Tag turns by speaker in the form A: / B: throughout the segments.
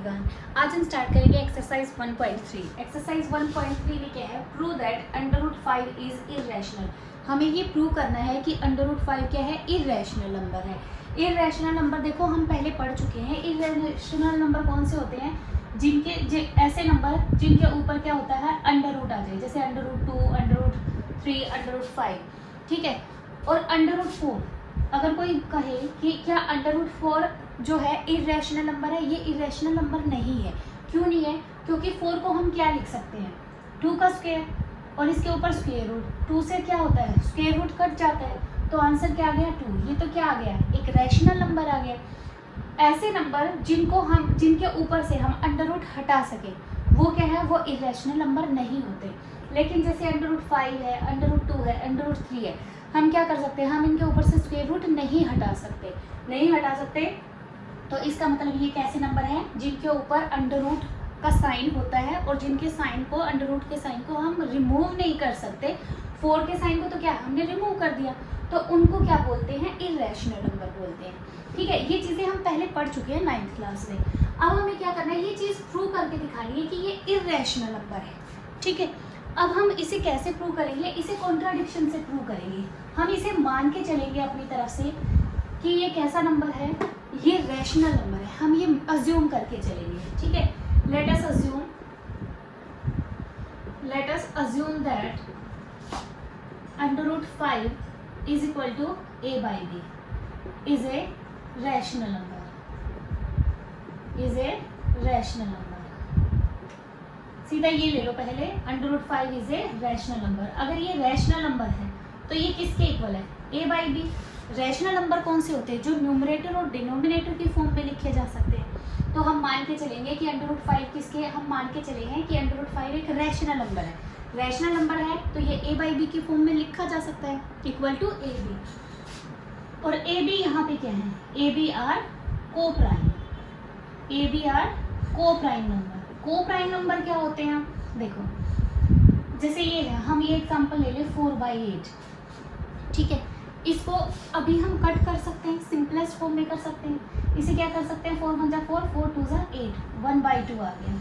A: Everyone, आज हम start करेंगे एक्सरसाइज 1.3। एक्सरसाइज 1.3 में क्या है, प्रूव दैट √5 इज इरेशनल। हमें ये प्रूव करना है कि √5 क्या है, इरेशनल नंबर है। इरेशनल नंबर देखो हम पहले पढ़ चुके हैं। इरेशनल नंबर कौन से होते हैं, जिनके ऐसे नंबर जिनके ऊपर क्या होता है, अंडर रूट आ जाए, जैसे √2, √3, √5, ठीक है। और √4, अगर कोई कहे कि क्या √4 जो है इरेशनल नंबर है, ये इरेशनल नंबर नहीं है। क्यों नहीं है, क्योंकि 4 को हम क्या लिख सकते हैं, 2 का स्क्वायर और इसके ऊपर स्क्वायर रूट। 2 से क्या होता है, स्क्वायर रूट कट जाता है, तो आंसर क्या आ गया, 2। ये तो क्या आ गया, एक रैशनल नंबर आ गया। ऐसे नंबर जिनके ऊपर से हम अंडर रूट हटा सके, वो क्या है, वो इरेशनल नंबर नहीं होते। लेकिन जैसे √5 है, √2 है, √3 है, हम क्या कर सकते हैं, हम इनके ऊपर से स्क्वायर रूट नहीं हटा सकते। तो इसका मतलब ये कैसे नंबर हैं, जिनके ऊपर अंडर रूट का साइन होता है और जिनके साइन को, अंडर रूट के साइन को हम रिमूव नहीं कर सकते। 4 के साइन को तो क्या हमने रिमूव कर दिया, तो उनको क्या बोलते हैं, इरेशनल नंबर बोलते हैं। ठीक है, ये चीज़ें हम पहले पढ़ चुके हैं 9th क्लास में। अब हमें क्या करना है, ये चीज़ प्रूव करके दिखानी है कि ये इरेशनल नंबर है। ठीक है, अब हम इसे कैसे प्रूव करेंगे, इसे कॉन्ट्राडिक्शन से प्रूव करेंगे। हम इसे मान के चलेंगे अपनी तरफ से कि ये कैसा नंबर है, ये रैशनल नंबर है। हम ये अज्यूम करके चलेंगे। ठीक है, let us assume that √5 is equal to a/b is a rational number, सीधा ये ले लो पहले, √5 इज ए रैशनल नंबर। अगर ये रैशनल नंबर है तो ये किसके इक्वल है, a/b। रैशनल नंबर कौन से होते हैं, जो न्यूमरेटर और डिनोमिनेटर की फॉर्म में लिखे जा सकते हैं। तो हम मान के चलेंगे कि √5 किसके, हम मान के चले हैं कि √5 एक रैशनल नंबर है। रैशनल नंबर है तो ये a/b की फॉर्म में लिखा जा सकता है, इक्वल टू ab। और ab यहाँ पे क्या है, ab are coprime number. Coprime number क्या होते हैं, देखो जैसे ये है, हम ये एग्जांपल ले लें 4/8। ठीक है, इसको अभी हम कट कर सकते हैं, सिंपलेस्ट फॉर्म में कर सकते हैं। इसे क्या कर सकते हैं, 4 × 1 = 4, 4 × 2 = 8, 1/2 आ गया।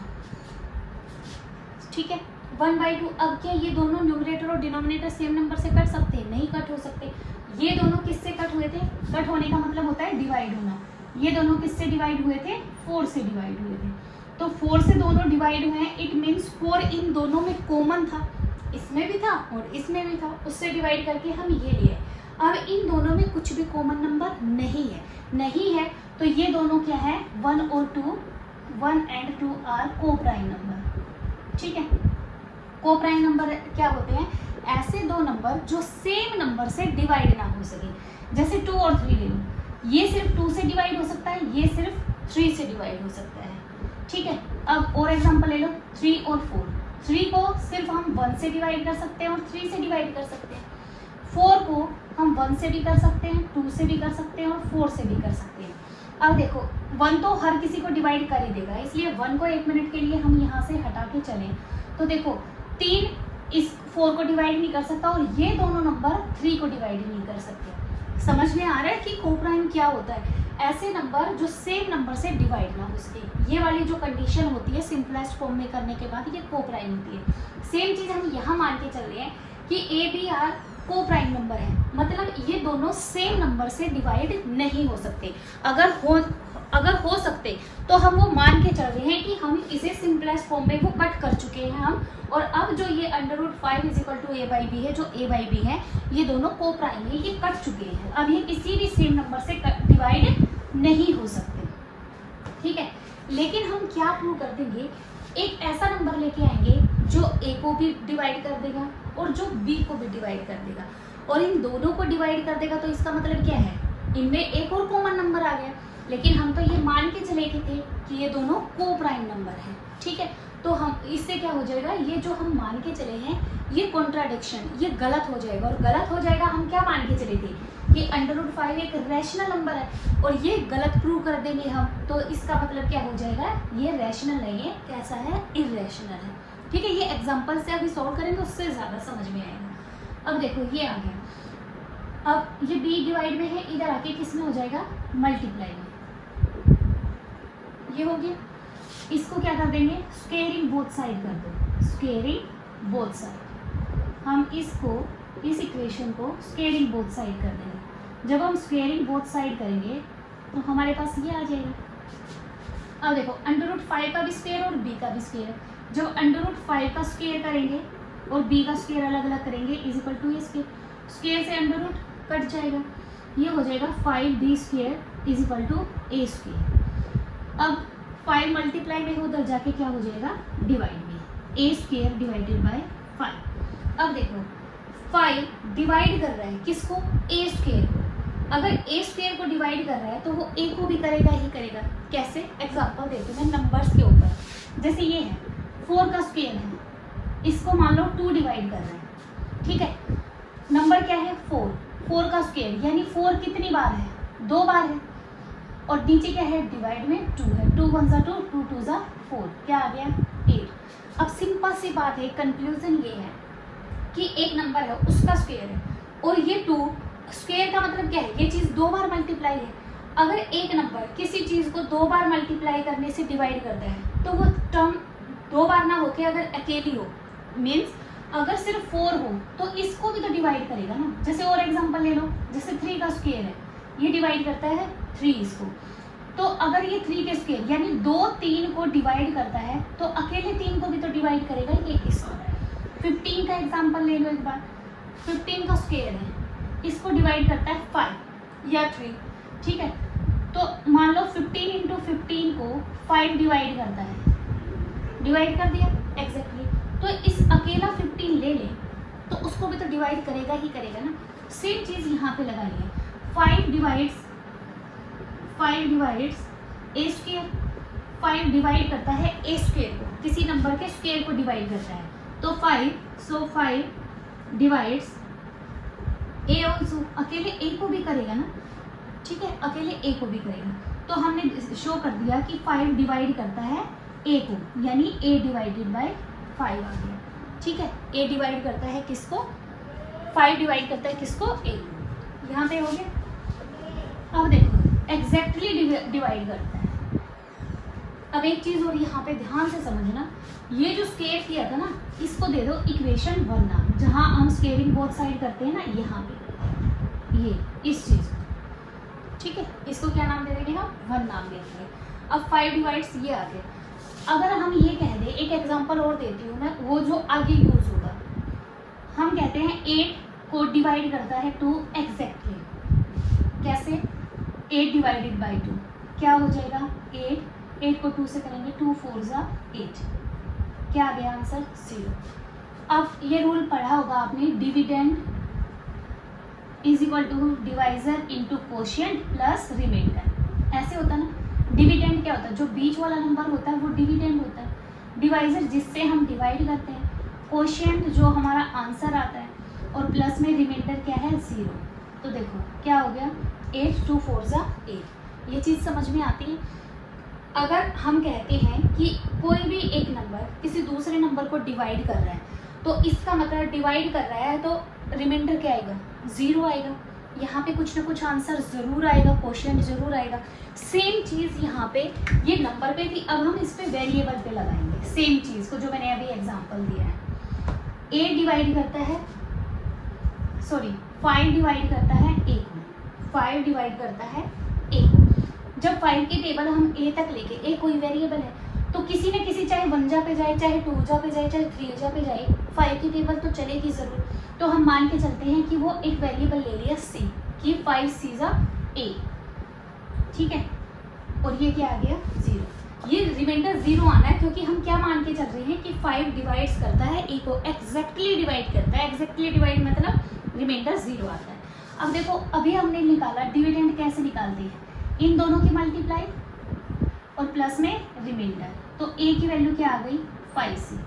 A: ठीक है, 1/2। अब क्या ये दोनों न्यूमरेटर और डिनोमिनेटर सेम नंबर से कट सकते हैं, नहीं कट हो सकते। ये दोनों किससे कट हुए थे, कट होने का मतलब होता है डिवाइड होना। ये दोनों किससे डिवाइड हुए थे, 4 से डिवाइड हुए थे। तो 4 से दोनों डिवाइड हुए हैं, इट मीन्स 4 इन दोनों में कॉमन था, इसमें भी था और इसमें भी था, उससे डिवाइड करके हम ये लिए। अब इन दोनों में कुछ भी कॉमन नंबर नहीं है, तो ये दोनों क्या है, 1 और 2, 1 and 2 आर कोप्राइम नंबर। ठीक है, कोप्राइम नंबर क्या होते हैं, ऐसे दो नंबर जो सेम नंबर से डिवाइड ना हो सके। जैसे 2 और 3 ले लो, ये सिर्फ 2 से डिवाइड हो सकता है, ये सिर्फ 3 से डिवाइड हो सकता है। ठीक है, अब और एग्जांपल ले लो 3 और 4। 3 को सिर्फ हम 1 से डिवाइड कर सकते हैं और 3 से डिवाइड कर सकते हैं। 4 को हम 1 से भी कर सकते हैं, 2 से भी कर सकते हैं और 4 से भी कर सकते हैं। अब देखो 1 तो हर किसी को डिवाइड कर ही देगा, इसलिए 1 को 1 मिनट के लिए हम यहाँ से हटा के चलें तो देखो 3 इस 4 को डिवाइड नहीं कर सकता और ये दोनों नंबर 3 को डिवाइड नहीं कर सकते। समझ में आ रहा है कि कोप्राइम क्या होता है, ऐसे नंबर जो सेम नंबर से डिवाइड ना हो सके। ये वाली जो कंडीशन होती है सिंपलेस्ट फॉर्म में करने के बाद, ये कोप्राइम होती है। सेम चीज़ हम यहाँ मान के चल रहे हैं कि a/b आर कोप्राइम नंबर है, मतलब ये दोनों सेम नंबर से डिवाइड नहीं हो सकते। अगर हो सकते तो हम वो मान के चल रहे हैं कि हम इसे सिंपलेस्ट फॉर्म में वो कट कर चुके हैं हम। और अब जो ये √5 इज इक्वल टू a/b है, जो a/b है ये दोनों कोप्राइम है, ये कट चुके हैं। अब ये किसी भी सेम नंबर से डिवाइड नहीं हो सकते। ठीक है, लेकिन हम क्या प्रूव कर देंगे, एक ऐसा नंबर लेके आएंगे जो a को भी डिवाइड कर देगा और जो b को भी डिवाइड कर देगा और इन दोनों को डिवाइड कर देगा। तो इसका मतलब क्या है, इनमें एक और कॉमन नंबर आ गया। लेकिन हम तो ये मान के चले गए थे कि ये दोनों कोप्राइम नंबर है। ठीक है, तो हम इससे क्या हो जाएगा, ये जो हम मान के चले हैं ये कॉन्ट्राडिक्शन, ये गलत हो जाएगा। और गलत हो जाएगा, हम क्या मान के चले थे कि √5 एक रैशनल नंबर है और ये गलत प्रूव कर देंगे हम, तो इसका मतलब क्या हो जाएगा, ये रैशनल नहीं है, कैसा है, इरेशनल है। ठीक है, ये एग्जाम्पल से अभी सॉल्व करेंगे, उससे ज़्यादा समझ में आएगा। अब देखो ये आ गया, अब ये b डिवाइड में है, इधर आके किस में हो जाएगा, मल्टीप्लाई में, ये हो गया। इसको क्या कर देंगे, स्क्वेयरिंग बोथ साइड कर दो, स्क्वेयरिंग बोथ साइड। हम इसको, इस इक्वेशन को स्क्वेयरिंग बोथ साइड कर देंगे। जब हम स्क्वेयरिंग बोथ साइड करेंगे तो हमारे पास ये आ जाएगा। अब देखो √5 का भी स्क्वेयर और b का भी स्क्वेयर है। जब √5 का स्क्वेयर करेंगे और b का स्क्वेयर अलग अलग करेंगे is equal to a square, square से √ कट जाएगा, ये हो जाएगा 5b² is equal to a square. अब 5 मल्टीप्लाई में उधर जाके क्या हो जाएगा, डिवाइड में, a² डिवाइडेड बाय 5। अब देखो 5 डिवाइड कर रहा है किसको, a² को। अगर a² को डिवाइड कर रहा है तो वो a को भी करेगा ही करेगा। कैसे, एग्जांपल देती हूँ मैं नंबर्स के ऊपर। जैसे ये है 4 का स्क्वेयर है, इसको मान लो 2 डिवाइड कर रहा है, ठीक है। नंबर क्या है 4, 4 का स्क्वेयर यानी 4 कितनी बार है, 2 बार है। और नीचे क्या है, डिवाइड में 2 है, 2 1 ज़ा 2, 2 2 ज़ा 4, क्या आ गया 8। अब सिंपल सी बात है, कंक्लूजन ये है कि एक नंबर है उसका स्क्वेयर है और ये 2, स्क्वेयर का मतलब क्या है, ये चीज़ 2 बार मल्टीप्लाई है। अगर एक नंबर किसी चीज़ को 2 बार मल्टीप्लाई करने से डिवाइड करता है तो वो टर्म 2 बार ना होके अगर अकेली हो, मीन्स अगर सिर्फ 4 हो तो इसको भी तो डिवाइड करेगा ना। जैसे और एग्जांपल ले लो, जैसे 3 का स्क्वेयर है, ये डिवाइड करता है 3 इसको, तो अगर ये 3 के स्क्वेयर यानी 2 3 को डिवाइड करता है तो अकेले 3 को भी तो डिवाइड करेगा ये इसको। 15 का एग्जांपल ले लो एक बार, 15 का स्क्वेयर है, इसको डिवाइड करता है 5 या 3, ठीक है। तो मान लो 15 इंटू 15 को 5 डिवाइड करता है, डिवाइड कर दिया एग्जैक्टली। तो इस अकेला 15 ले ले तो उसको भी तो डिवाइड करेगा ही करेगा ना। सेम चीज़ यहाँ पे लगा लिया, 5 डिवाइड्स a², 5 डिवाइड करता है a² को, किसी नंबर के स्क्वेयर को डिवाइड करता है तो 5 डिवाइड्स a ऑल्सो, अकेले a को भी करेगा ना, ठीक है, अकेले a को भी करेगा। तो हमने शो कर दिया कि 5 डिवाइड करता है a को, यानी a डिवाइडेड बाय 5 आ गया, ठीक है। a डिवाइड करता है किसको, 5 डिवाइड करता है किसको, a को। यहाँ पे हो गया। अब देखो एग्जैक्टली डिवाइड करता है। अब एक चीज़ और यहाँ पे ध्यान से समझना, ये जो स्क्वेयर किया था ना, इसको दे दो इक्वेशन 1 नाम, जहाँ हम स्क्वेयरिंग बोथ साइड करते हैं ना, यहाँ पे ये इस चीज़ को, ठीक है, इसको क्या नाम दे देंगे हम, 1 नाम दे देंगे। अब 5 डिवाइड्स ये आ गया। अगर हम ये कह दें, एक एग्जांपल और देती हूँ मैं, वो जो आगे यूज़ होगा, हम कहते हैं 8 को डिवाइड करता है 2 एग्जैक्टली। कैसे, 8 डिवाइडेड बाई 2 क्या हो जाएगा 8 को 2 से करेंगे, 2 4 ज़ा 8, क्या आ गया आंसर 0। अब ये रूल पढ़ा होगा आपने, dividend is equal to divisor into quotient plus reminder, ऐसे होता है ना। डिविडेंड क्या होता है, जो बीच वाला नंबर होता है वो डिविडेंड होता है, डिवाइजर जिससे हम डिवाइड करते हैं, कोशिएंट जो हमारा आंसर आता है, और प्लस में रिमाइंडर क्या है 0। तो देखो क्या हो गया 8 2 4 ज़ा 8, ये चीज़ समझ में आती है। अगर हम कहते हैं कि कोई भी एक नंबर किसी दूसरे नंबर को डिवाइड कर रहा है तो इसका मतलब डिवाइड कर रहा है तो रिमाइंडर क्या आएगा 0 आएगा, यहाँ पे कुछ ना कुछ आंसर ज़रूर आएगा, क्वेश्चन ज़रूर आएगा। सेम चीज़ यहाँ पे ये नंबर पे थी, अब हम इस पे वेरिएबल पे लगाएंगे सेम चीज़ को, जो मैंने अभी एग्जांपल दिया है। 5 डिवाइड करता है a को, 5 डिवाइड करता है a को। जब 5 की टेबल हम a तक लेके, a कोई वेरिएबल है तो किसी न किसी, चाहे 1 जा पे जाए, चाहे 2 जा पे जाए, चाहे 3 जा पे जाए, 5 की टेबल तो चलेगी ज़रूर। तो हम मान के चलते हैं कि वो एक वेरिएबल ले लिया c, कि 5 c ज़ा a, ठीक है, और ये क्या आ गया 0। ये रिमाइंडर 0 आना है क्योंकि हम क्या मान के चल रहे हैं कि 5 डिवाइड्स करता है a को, एग्जैक्टली डिवाइड करता है, एग्जैक्टली डिवाइड मतलब रिमाइंडर 0 आता है। अब देखो अभी हमने निकाला डिविडेंड, कैसे निकालते हैं, इन दोनों की मल्टीप्लाई और प्लस में रिमाइंडर, तो a की वैल्यू क्या आ गई 5c।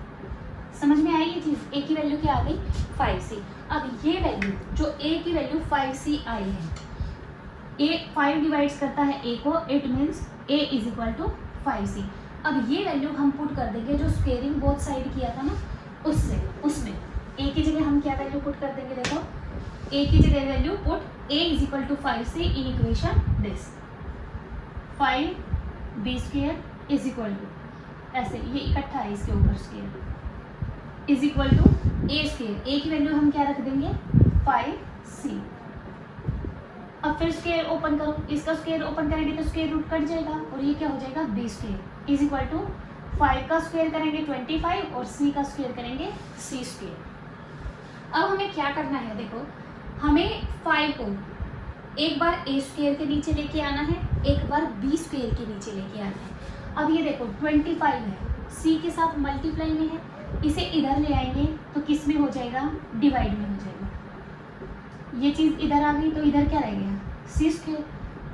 A: समझ में आई ये चीज़, a की वैल्यू क्या आ गई 5c। अब ये वैल्यू जो a की वैल्यू 5c आई है, a 5 डिवाइड्स करता है a को, it means a is equal to 5c। अब ये वैल्यू हम पुट कर देंगे जो स्क्वेयरिंग बोथ साइड किया था ना, उसमें a की जगह हम क्या वैल्यू पुट कर देंगे, देखो a की जगह value put a is equal to 5c in equation this, 5b² is equal to ऐसे ये इकट्ठा है इसके ऊपर square is equal to A square, A की वैल्यू हम क्या रख देंगे 5c। अब फिर स्क्वायर ओपन करो, इसका स्क्वायर ओपन करेंगे तो स्क्वायर रूट कट जाएगा और ये क्या हो जाएगा b square is equal to 5 का स्क्वायर करेंगे 25 और c का स्क्वायर करेंगे c स्क्वायर। अब हमें क्या करना है, देखो हमें 5 को एक बार a स्क्वायर के नीचे लेके आना है, एक बार b स्क्वायर के नीचे लेके आना है। अब ये देखो 25 है, c के साथ मल्टीप्लाई में है, इसे इधर ले आएंगे तो किस में हो जाएगा, डिवाइड में हो जाएगा। ये चीज़ इधर आ गई तो इधर क्या रह गया c स्क्वायर।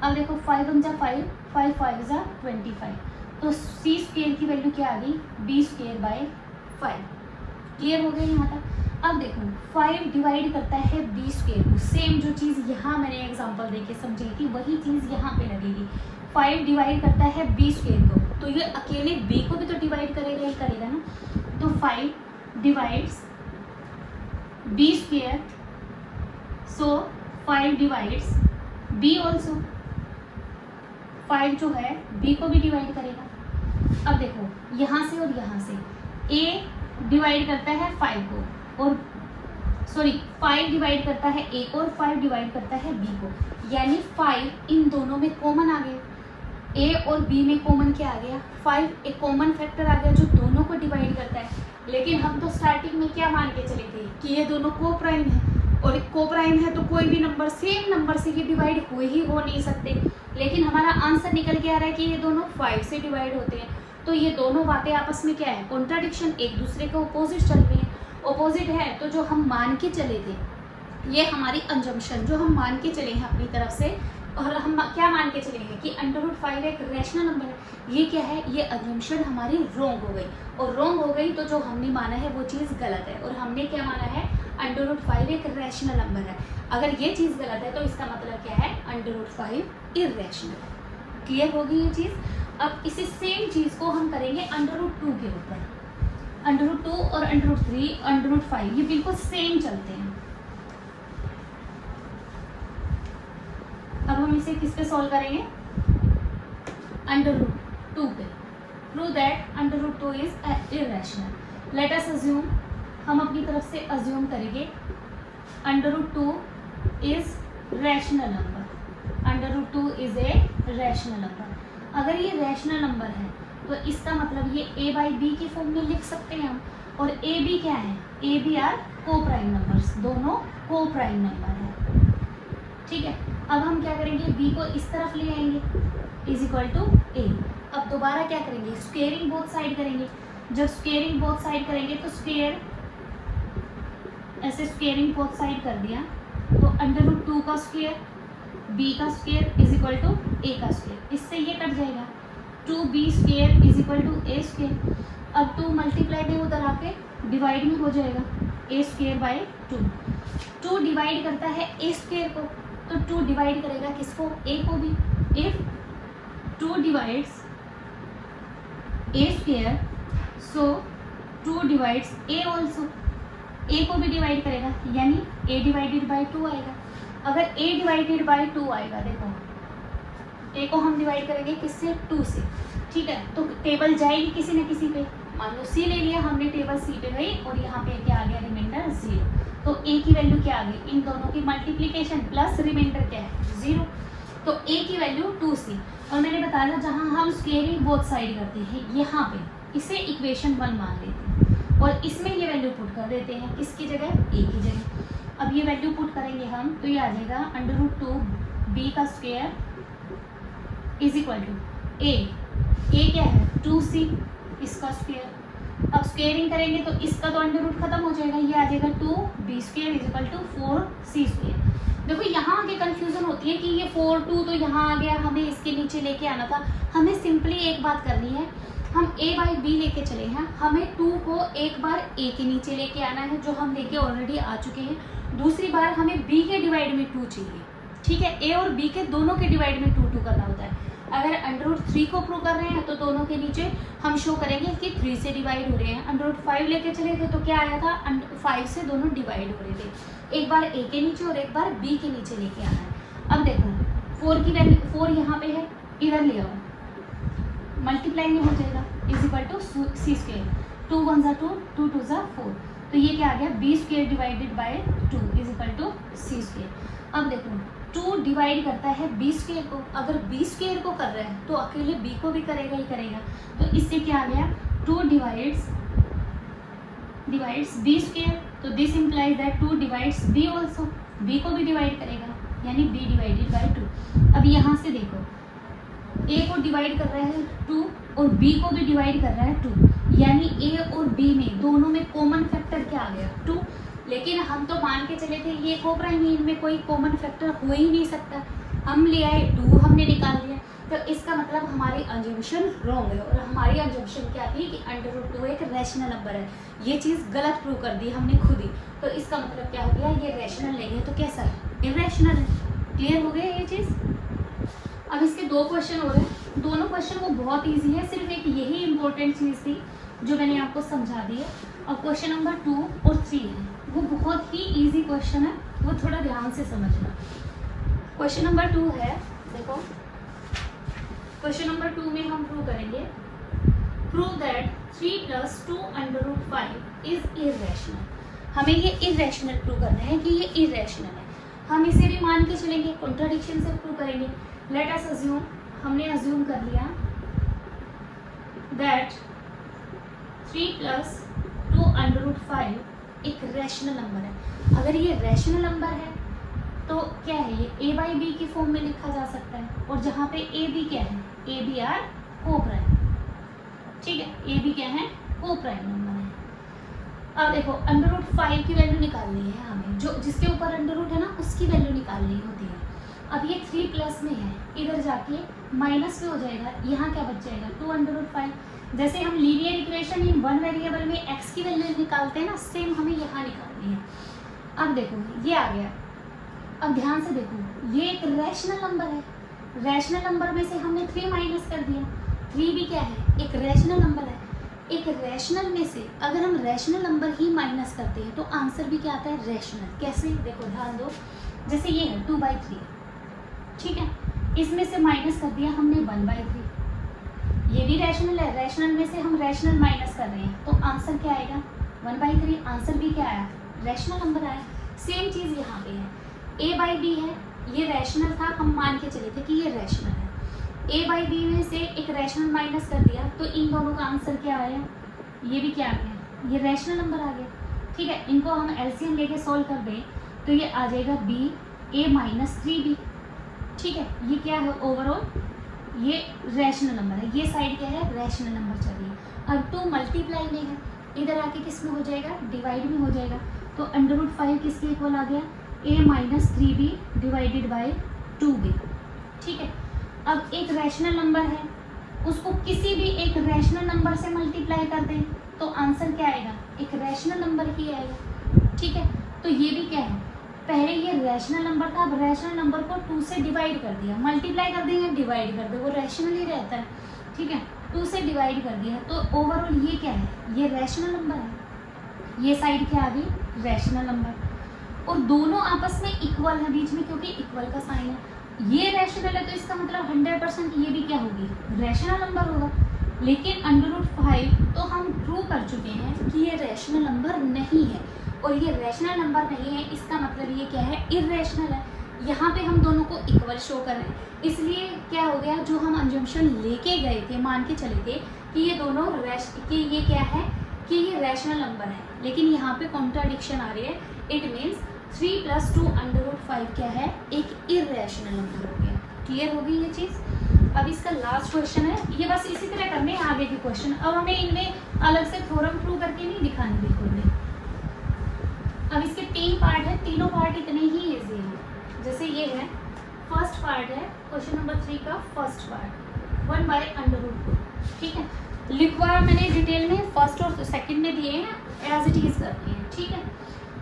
A: अब देखो 5 × 5, 5 5 × 25, तो c स्क्वायर की वैल्यू क्या आ गई b स्क्वायर बाय 5। क्लियर हो गया यहाँ तक। अब देखो 5 डिवाइड करता है b स्क्वायर को, सेम जो चीज़ यहाँ मैंने एग्जांपल देके समझाई थी वही चीज़ यहाँ पे लगेगी। 5 डिवाइड करता है b स्क्वायर को, तो ये अकेले b को भी तो डिवाइड करेगा ही करेगा ना, तो 5 डिवाइड्स b स्क्वायर, सो 5 डिवाइड्स b ऑल्सो, 5 जो है b को भी डिवाइड करेगा। अब देखो यहाँ से और यहाँ से a डिवाइड करता है 5 को और 5 डिवाइड करता है a को और 5 डिवाइड करता है b को, यानी 5 इन दोनों में कॉमन आ गया। a और b में कॉमन क्या आ गया 5, एक कॉमन फैक्टर आ गया जो दोनों को डिवाइड करता है। लेकिन हम तो स्टार्टिंग में क्या मान के चले थे कि ये दोनों को प्राइम है, और को प्राइम है तो कोई भी नंबर सेम नंबर से ये डिवाइड हो नहीं सकते। लेकिन हमारा आंसर निकल के आ रहा है कि ये दोनों 5 से डिवाइड होते हैं, तो ये दोनों बातें आपस में क्या है, कॉन्ट्राडिक्शन, एक दूसरे के ऑपोजिट चल रही है। ऑपोजिट है तो जो हम मान के चले थे, ये हमारी अंजम्पशन जो हम मान के चले हैं अपनी तरफ से, और हम क्या मान के चले हैं कि √5 एक रैशनल नंबर है, ये क्या है, ये अंजम्पशन हमारी रॉन्ग हो गई। और रॉन्ग हो गई तो जो हमने माना है वो चीज़ गलत है, और हमने क्या माना है √5 एक रैशनल नंबर है। अगर ये चीज़ गलत है तो इसका मतलब क्या है √5 इर्रेशनल। क्लियर होगी ये चीज़। अब इसी सेम चीज़ को हम करेंगे √2 के ऊपर। √2 और √3 √5 ये बिल्कुल सेम चलते हैं। अब हम इसे किस पे सॉल्व करेंगे, √2 पे। Prove that √2 is irrational. Late us assume, हम अपनी तरफ से अज्यूम करेंगे √2 is rational number. √2 is a rational number. अगर ये रैशनल नंबर है तो इसका मतलब ये a/b की फॉर्म में लिख सकते हैं हम, और a b क्या है, a b आर को प्राइम नंबर्स, दोनों को प्राइम नंबर है। ठीक है, अब हम क्या करेंगे, b को इस तरफ ले आएंगे इज इक्वल टू a। अब दोबारा क्या करेंगे, स्क्वेयरिंग बोथ साइड करेंगे। जब स्क्वेयरिंग बोथ साइड करेंगे तो स्क्वेयर, ऐसे स्क्वेयरिंग बोथ साइड कर दिया तो √2 का स्क्वेयर, b का square is equal to a का स्क्वेयर, इससे ये कट जाएगा 2b square is equal to a square. अब 2 मल्टीप्लाई में उधर आके डिवाइड में हो जाएगा a स्क्वेयर बाय 2। 2 डिवाइड करता है a स्क्वेयर को, तो 2 डिवाइड करेगा किसको, a को भी। If 2 divides a square, so 2 divides a also, a को भी डिवाइड करेगा, यानी a डिवाइडेड बाय 2 आएगा। अगर a डिवाइडेड बाय 2 आएगा, देखो a को हम डिवाइड करेंगे किससे, 2 से। ठीक है, तो टेबल जाएगी किसी न किसी पे, मान लो c ले लिया हमने, टेबल c पे गई और यहाँ पे क्या आ गया, रिमाइंडर 0। तो a की वैल्यू क्या आ गई, इन दोनों की मल्टीप्लीकेशन प्लस रिमाइंडर क्या है 0, तो a की वैल्यू 2c। और मैंने बताया जहाँ हम स्क्वेयरिंग बोथ साइड करते हैं, यहाँ पे इसे इक्वेशन 1 मान लेते हैं और इसमें ये वैल्यू पुट कर देते हैं, किसकी जगह, a की जगह। अब ये वैल्यू पुट करेंगे हम तो ये आ जाएगा √2b का square is equal to a क्या है 2c, इसका स्क्वायर। अब स्क्वेयरिंग करेंगे तो इसका तो अंडर रूट खत्म हो जाएगा, ये आ जाएगा 2b square is equal to 4c square. देखो यहाँ आगे कंफ्यूजन होती है कि ये 4 2 तो यहाँ आ गया, हमें इसके नीचे लेके आना था। हमें सिंपली एक बात करनी है, हम a/b लेके चले हैं, हमें 2 को एक बार a के नीचे लेके आना है, जो हम लेके ऑलरेडी आ चुके हैं। दूसरी बार हमें b के डिवाइड में 2 चाहिए। ठीक है, a और b के दोनों के डिवाइड में 2 करना होता है। अगर √3 को प्रूव कर रहे हैं तो दोनों के नीचे हम शो करेंगे कि 3 से डिवाइड हो रहे हैं। √5 लेके चले थे तो क्या आया था, 5 से दोनों डिवाइड हो रहे थे। एक बार a के नीचे और एक बार b के नीचे लेके आना है। अब देखो 4 की वैल्यू, 4 यहाँ पे है, इधर ले आओ, मल्टीप्लाई में हो जाएगा, is equal to c square, 2 1 ज़ा 2, 2 2 ज़ा 4, तो ये क्या आ गया, b square divided by 2 is equal to c square. अब देखो 2 डिवाइड करता है बी स्क्वेयर को, अगर बी स्क्वेयर को कर रहा है तो अकेले बी को भी करेगा ही करेगा, तो इससे क्या आ गया, 2 डिवाइड्स बी स्क्वेयर, तो this implies that 2 divides b also, बी को भी डिवाइड करेगा, यानी बी डिवाइडेड बाय 2। अब यहाँ से देखो ए को डिवाइड कर रहा है 2 और बी को भी डिवाइड कर रहा है 2, यानी ए और बी में दोनों में कॉमन फैक्टर क्या आ गया, 2। लेकिन हम तो मान के चले थे ये कोप्राइम है, इनमें कोई कॉमन फैक्टर हो ही नहीं सकता, हम ले आए 2 हमने निकाल लिया, तो इसका मतलब हमारी अजम्पशन रॉन्ग है। और हमारी अजम्पशन क्या थी कि √2 एक रैशनल नंबर है, ये चीज़ गलत प्रूव कर दी हमने खुद ही, तो इसका मतलब क्या हो गया, ये रैशनल नहीं है, तो कैसा है, इरेशनल है। क्लियर हो गया ये चीज़। अब इसके 2 क्वेश्चन हो रहे हैं, दोनों क्वेश्चन वो बहुत ईजी है, सिर्फ एक यही इंपॉर्टेंट चीज़ थी जो मैंने आपको समझा दी है। और क्वेश्चन नंबर 2 और 3 है, वो बहुत ही ईजी क्वेश्चन है, वो थोड़ा ध्यान से समझना। क्वेश्चन नंबर 2 है, देखो क्वेश्चन नंबर 2 में हम प्रूव करेंगे, प्रूव दैट 3 + 2 √5 इज इरेशनल। हमें ये इरेशनल प्रूव करना है कि ये इरेशनल है, हम इसे भी मान के चलेंगे, कॉन्ट्राडिक्शन से प्रूव करेंगे। लेट अस अज्यूम, हमने अज्यूम कर लिया दैट 3 + 2 √5 एक रैशनल नंबर है। अगर ये रैशनल नंबर है तो क्या है, ये a/b की फॉर्म में लिखा जा सकता है, और जहाँ पे ab क्या है, ab आर कोप्राइम, ठीक है, ab क्या है, कोप्राइम नंबर है। अब देखो √5 की वैल्यू निकालनी है हमें, जो जिसके ऊपर अंडर है ना उसकी वैल्यू निकालनी होती है। अब ये 3+ में है, इधर जाके माइनस में हो जाएगा, यहाँ क्या बच जाएगा, 2 √5। जैसे हम लीनियर इक्वेशन इन 1 वेरिएबल में x की वैल्यू निकालते हैं ना, सेम हमें यहाँ निकालनी है। अब देखो ये आ गया, अब ध्यान से देखो, ये एक रैशनल नंबर है, रैशनल नंबर में से हमने 3 माइनस कर दिया, 3 भी क्या है, एक रैशनल नंबर है। एक रैशनल में से अगर हम रैशनल नंबर ही माइनस करते हैं तो आंसर भी क्या आता है, रैशनल। कैसे, देखो ध्यान दो, जैसे ये है 2/3, ठीक है, इसमें से माइनस कर दिया हमने 1/3, ये भी रैशनल है, रैशनल में से हम रैशनल माइनस कर रहे हैं, तो आंसर क्या आएगा, 1/3, आंसर भी क्या आया, रैशनल नंबर आया। सेम चीज़ यहाँ पे है, a/b है, ये रैशनल था, हम मान के चले थे कि ये रैशनल है, a/b में से एक रैशनल माइनस कर दिया, तो इन दोनों का आंसर क्या आया, ये भी क्या आ गया, ये रैशनल नंबर आ गया, ठीक है। इनको हम एलसीएम लेके सॉल्व कर दें तो ये आ जाएगा b a - 3b, ठीक है। ये क्या है, ओवरऑल ये रैशनल नंबर है, ये साइड क्या है, रैशनल नंबर चल रही है। अब 2 मल्टीप्लाई में है, इधर आके किस में हो जाएगा, डिवाइड में हो जाएगा, तो √5 किसके इक्वल आ गया, a - 3b divided by 2b, ठीक है। अब एक रैशनल नंबर है, उसको किसी भी एक रैशनल नंबर से मल्टीप्लाई कर दें तो आंसर क्या आएगा, एक रैशनल नंबर ही आएगा, ठीक है। तो ये भी क्या है, पहले ये रैशनल नंबर था, अब रैशनल नंबर को 2 से डिवाइड कर दिया, मल्टीप्लाई कर देंगे डिवाइड कर दे, वो रैशनल ही रहता है, ठीक है। 2 से डिवाइड कर दिया, तो ओवरऑल ये क्या है, ये रैशनल नंबर है, ये साइड क्या आ गई, रैशनल नंबर, और दोनों आपस में इक्वल है बीच में, क्योंकि इक्वल का साइन है। ये रैशनल है तो इसका मतलब 100% ये भी क्या होगी, रैशनल नंबर होगा। लेकिन √5 तो हम प्रूव कर चुके हैं कि ये रैशनल नंबर नहीं है, और ये रैशनल नंबर नहीं है, इसका मतलब ये क्या है, इरेशनल है। यहाँ पे हम दोनों को इक्वल शो कर रहे हैं, इसलिए क्या हो गया, जो हम अंजम्पशन लेके गए थे, मान के चले थे कि ये दोनों कि ये क्या है, कि ये रैशनल नंबर है, लेकिन यहाँ पे कॉन्ट्राडिक्शन आ रही है। इट मीन्स 3 + 2 √5 क्या है, एक इरेशनल नंबर हो गया। क्लियर होगी ये चीज़। अब इसका लास्ट क्वेश्चन है, ये बस इसी तरह करने हैं आगे के क्वेश्चन, अब हमें इनमें अलग से थ्योरम प्रूव करके नहीं दिखाने बिल्कुल भी। अब इसके 3 पार्ट है, तीनों पार्ट इतने ही ईजी हैं। जैसे ये है, फर्स्ट पार्ट है क्वेश्चन नंबर 3 का फर्स्ट पार्ट, 1/√2, ठीक है। लिखवा मैंने डिटेल में फर्स्ट और सेकंड में दिए हैं, एज इट इज करती हैं, ठीक है।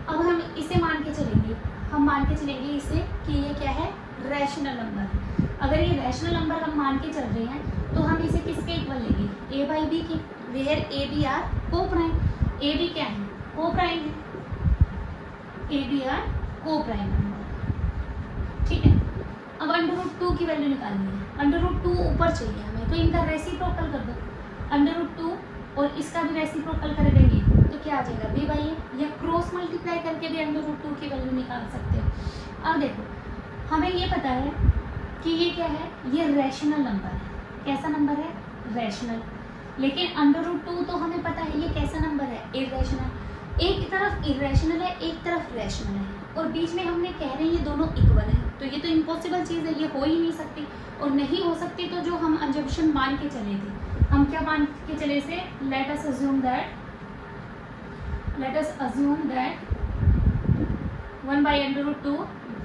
A: अब हम इसे मान के चलेंगे, हम मान के चलेंगे इसे कि ये क्या है, रैशनल नंबर है। अगर ये रैशनल नंबर हम मान के चल रहे हैं तो हम इसे किसके इक्वल लेंगे, a/b के, where ab are coprime, ab क्या है, कोप्राइम है, ab आर कोप्राइम नंबर, ठीक है। अब √2 की वैल्यू निकालनी है, √2 ऊपर चाहिए हमें, तो इनका रेसिप्रोकल कर दो, √2 और इसका भी रेसिप्रोकल कर देंगे तो क्या आ जाएगा b बाई ए, या क्रॉस मल्टीप्लाई करके भी √2 की वैल्यू निकाल सकते हो। अब देखो हमें ये पता है कि ये क्या है, ये रैशनल नंबर है। कैसा नंबर है, रैशनल। लेकिन √2 तो हमें पता है ये कैसा नंबर है, इरेशनल। एक तरफ इरेशनल है, एक तरफ रैशनल है, और बीच में हमने कह रहे हैं ये दोनों इक्वल है, तो ये तो इम्पॉसिबल चीज़ है, ये हो ही नहीं सकती। और नहीं हो सकती तो जो हम अजम्पशन मान के चले थे, हम क्या मान के चले से, लेट अस अज्यूम दैट 1/√2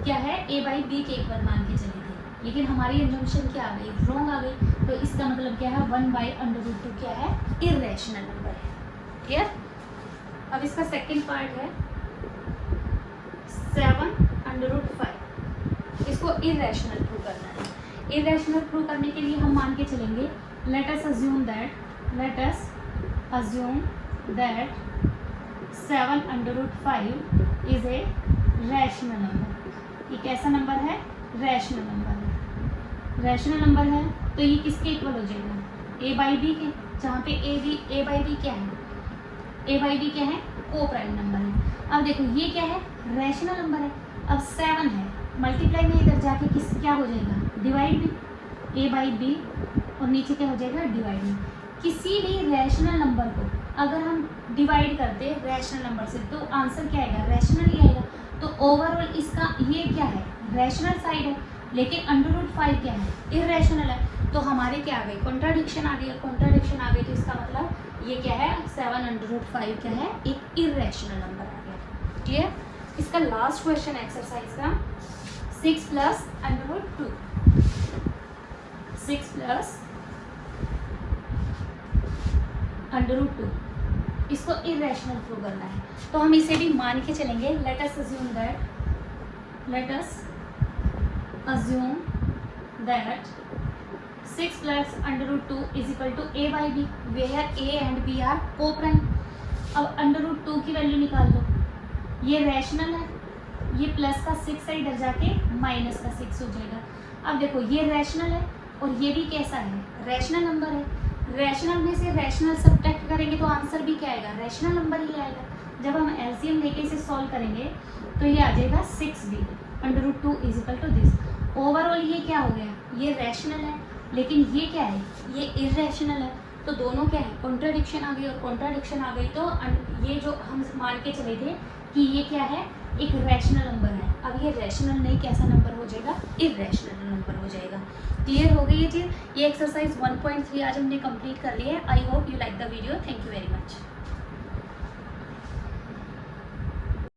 A: क्या है, a बाई बी के इक्वल मान के चले थे, लेकिन हमारी अजम्पशन क्या आ गई, रॉन्ग आ गई। तो इसका मतलब क्या है, 1/√2 क्या है, इरेशनल नंबर है। क्लियर। अब इसका सेकंड पार्ट है 7√5, इसको इरेशनल प्रूव करना है। इरेशनल प्रूव करने के लिए हम मान के चलेंगे, let us assume that 7√5 is a rational number. ये कैसा नंबर है, रैशनल नंबर है। रैशनल नंबर है तो ये किसके इक्वल हो जाएगा, a बाई बी के, जहाँ पे a बाई बी क्या है, a बाई बी क्या है, को प्राइम नंबर है। अब देखो ये क्या है, रैशनल नंबर है। अब 7 है, मल्टीप्लाई में इधर जाके किस क्या हो जाएगा, डिवाइड भी, a बाई बी और नीचे क्या हो जाएगा, डिवाइड में। किसी भी रैशनल नंबर को अगर हम डिवाइड करते हैं रैशनल नंबर से तो आंसर क्या आएगा, रैशनल ही आएगा। तो ओवरऑल इसका ये क्या है, रैशनल साइड है, लेकिन √5 क्या है, इरेशनल है। तो हमारे क्या आ गई, कॉन्ट्राडिक्शन आ गई। कॉन्ट्राडिक्शन आ गई तो इसका मतलब ये क्या है, 7√5 क्या है, एक इरेशनल नंबर आ गया। क्लियर। इसका लास्ट क्वेश्चन एक्सरसाइज का 6 + √2, 6 + √2, इसको इरेशनल प्रूव करना है। तो हम इसे भी मान के चलेंगे, let us assume that 6 + √2 is equal to a by b, where a and b are coprime. अब √2 की वैल्यू निकाल दो, ये रैशनल है, ये प्लस का 6 है, इधर जाके माइनस का 6 हो जाएगा। अब देखो ये रैशनल है और ये भी कैसा है, रैशनल नंबर है। रैशनल में से रैशनल सब्ट्रैक्ट करेंगे तो आंसर भी क्या आएगा, रैशनल नंबर ही आएगा। जब हम एलसीएम लेके इसे सॉल्व करेंगे तो ये आ जाएगा 6b √2 is equal to this. Overall ये क्या हो गया, ये रैशनल है, लेकिन ये क्या है, ये इरेशनल है। तो दोनों क्या है, कॉन्ट्राडिक्शन आ गई, और कॉन्ट्राडिक्शन आ गई तो ये जो हम मान के चले थे कि ये क्या है, एक रैशनल नंबर है, अब ये रैशनल नहीं कैसा नंबर हो जाएगा, इरेशनल नंबर हो जाएगा। क्लियर हो गई ये चीज़। ये एक्सरसाइज 1.3 आज हमने कंप्लीट कर लिया है। I hope you like the video. Thank you very much.